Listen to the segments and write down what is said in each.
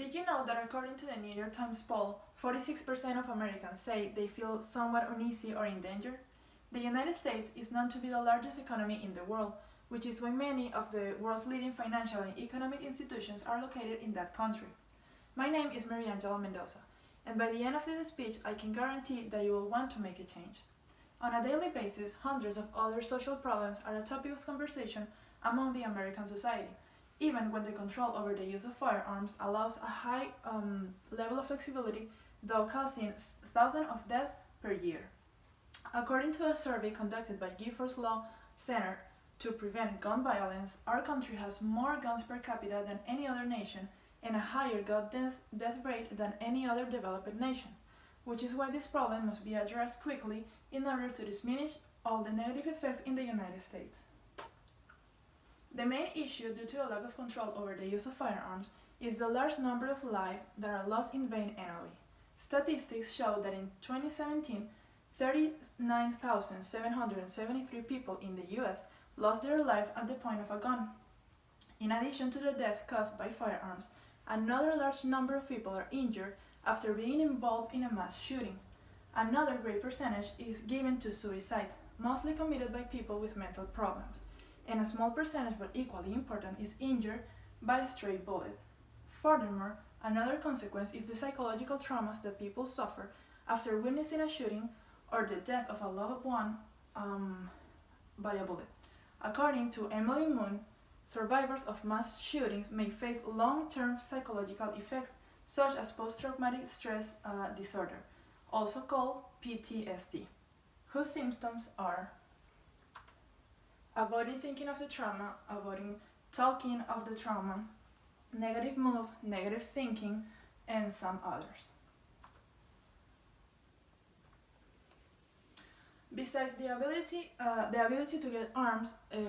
Did you know that according to the New York Times poll, 46% of Americans say they feel somewhat uneasy or in danger? The United States is known to be the largest economy in the world, which is why many of the world's leading financial and economic institutions are located in that country. My name is Mariangela Mendoza, and by the end of this speech, I can guarantee that you will want to make a change. On a daily basis, hundreds of other social problems are a topic of conversation among the American society, even when the control over the use of firearms allows a high level of flexibility, though causing thousands of deaths per year. According to a survey conducted by Giffords Law Center to Prevent Gun Violence, our country has more guns per capita than any other nation and a higher gun death rate than any other developed nation, which is why this problem must be addressed quickly in order to diminish all the negative effects in the United States. The main issue due to a lack of control over the use of firearms is the large number of lives that are lost in vain annually. Statistics show that in 2017, 39,773 people in the US lost their lives at the point of a gun. In addition to the death caused by firearms, another large number of people are injured after being involved in a mass shooting. Another great percentage is given to suicides, mostly committed by people with mental problems, and a small percentage, but equally important, is injured by a stray bullet. Furthermore, another consequence is the psychological traumas that people suffer after witnessing a shooting or the death of a loved one by a bullet. According to Emily Moon, survivors of mass shootings may face long-term psychological effects such as post-traumatic stress disorder, also called PTSD, whose symptoms are avoiding thinking of the trauma, avoiding talking of the trauma, negative mood, negative thinking, and some others. Besides, the ability to get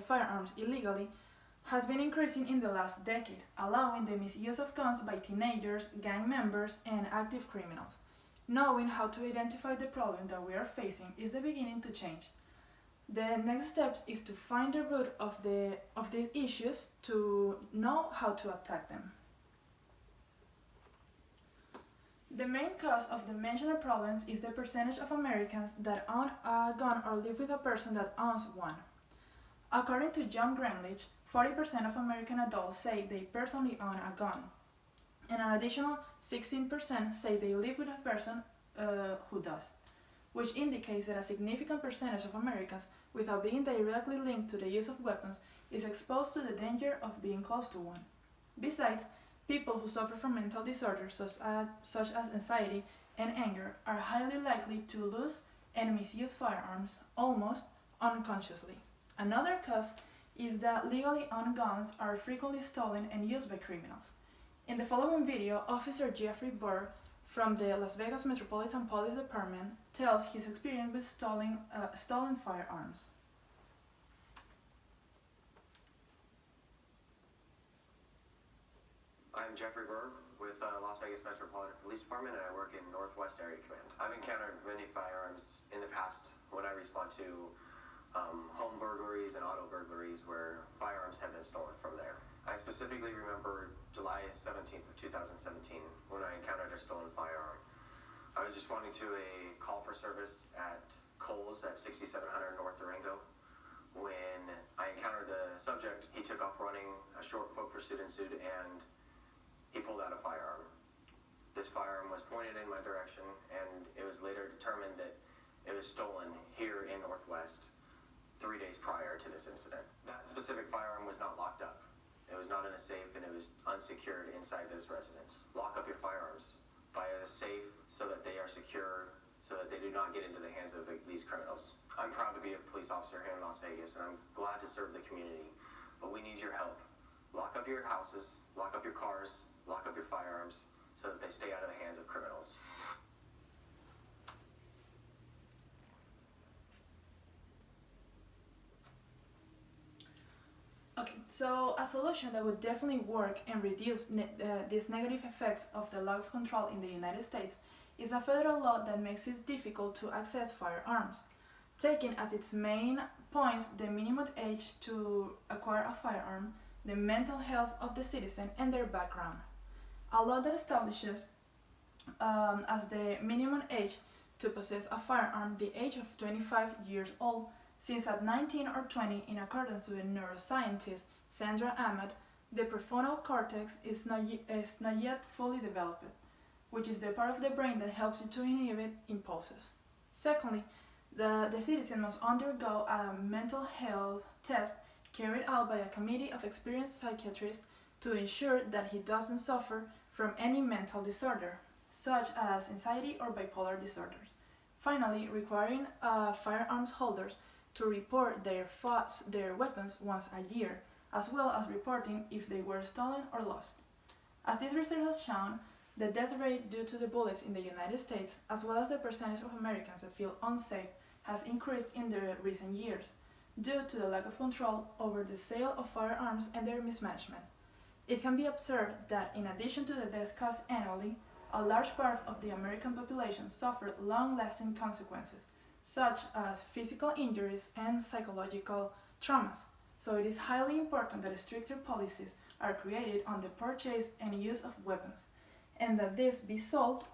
firearms illegally has been increasing in the last decade, allowing the misuse of guns by teenagers, gang members, and active criminals. Knowing how to identify the problem that we are facing is the beginning to change. The next step is to find the root of these issues to know how to attack them. The main cause of the mentioned problems is the percentage of Americans that own a gun or live with a person that owns one. According to John Greenlich, 40% of American adults say they personally own a gun, and an additional 16% say they live with a person who does, which indicates that a significant percentage of Americans, without being directly linked to the use of weapons, is exposed to the danger of being close to one. Besides, people who suffer from mental disorders such as anxiety and anger are highly likely to lose and misuse firearms almost unconsciously. Another cause is that legally owned guns are frequently stolen and used by criminals. In the following video, Officer Jeffrey Burr from the Las Vegas Metropolitan Police Department tells his experience with stolen firearms. I'm Jeffrey Burr with Las Vegas Metropolitan Police Department, and I work in Northwest Area Command. I've encountered many firearms in the past when I respond to home burglaries and auto burglaries where firearms have been stolen from there. I specifically remember July 17th of 2017 when I encountered a stolen firearm. I was responding to a call for service at Kohl's at 6700 North Durango. When I encountered the subject, he took off running, a short foot pursuit ensued, and he pulled out a firearm. This firearm was pointed in my direction, and it was later determined that it was stolen here in Northwest 3 days prior to this incident. That specific firearm was not locked up. It was not in a safe, and it was unsecured inside this residence. Lock up your firearms. Buy a safe so that they are secure, so that they do not get into the hands of these criminals. I'm proud to be a police officer here in Las Vegas, and I'm glad to serve the community, but we need your help. Lock up your houses, lock up your cars, lock up your firearms, so that they stay out of the hands of criminals. Okay, so a solution that would definitely work and reduce these negative effects of the lack of control in the United States is a federal law that makes it difficult to access firearms, taking as its main points the minimum age to acquire a firearm, the mental health of the citizen, and their background. a law that establishes as the minimum age to possess a firearm the age of 25 years old, since at 19 or 20, in accordance with neuroscientist Sandra Ahmed, the prefrontal cortex is not yet fully developed, which is the part of the brain that helps you to inhibit impulses. Secondly, the citizen must undergo a mental health test carried out by a committee of experienced psychiatrists to ensure that he doesn't suffer from any mental disorder, such as anxiety or bipolar disorders. Finally, requiring firearms holders to report their weapons once a year, as well as reporting if they were stolen or lost. As this research has shown, the death rate due to the bullets in the United States, as well as the percentage of Americans that feel unsafe, has increased in the recent years due to the lack of control over the sale of firearms and their mismanagement. It can be observed that in addition to the deaths caused annually, a large part of the American population suffered long-lasting consequences, such as physical injuries and psychological traumas. So it is highly important that stricter policies are created on the purchase and use of weapons, and that this be sold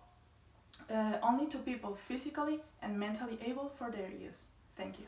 only to people physically and mentally able for their use. Thank you.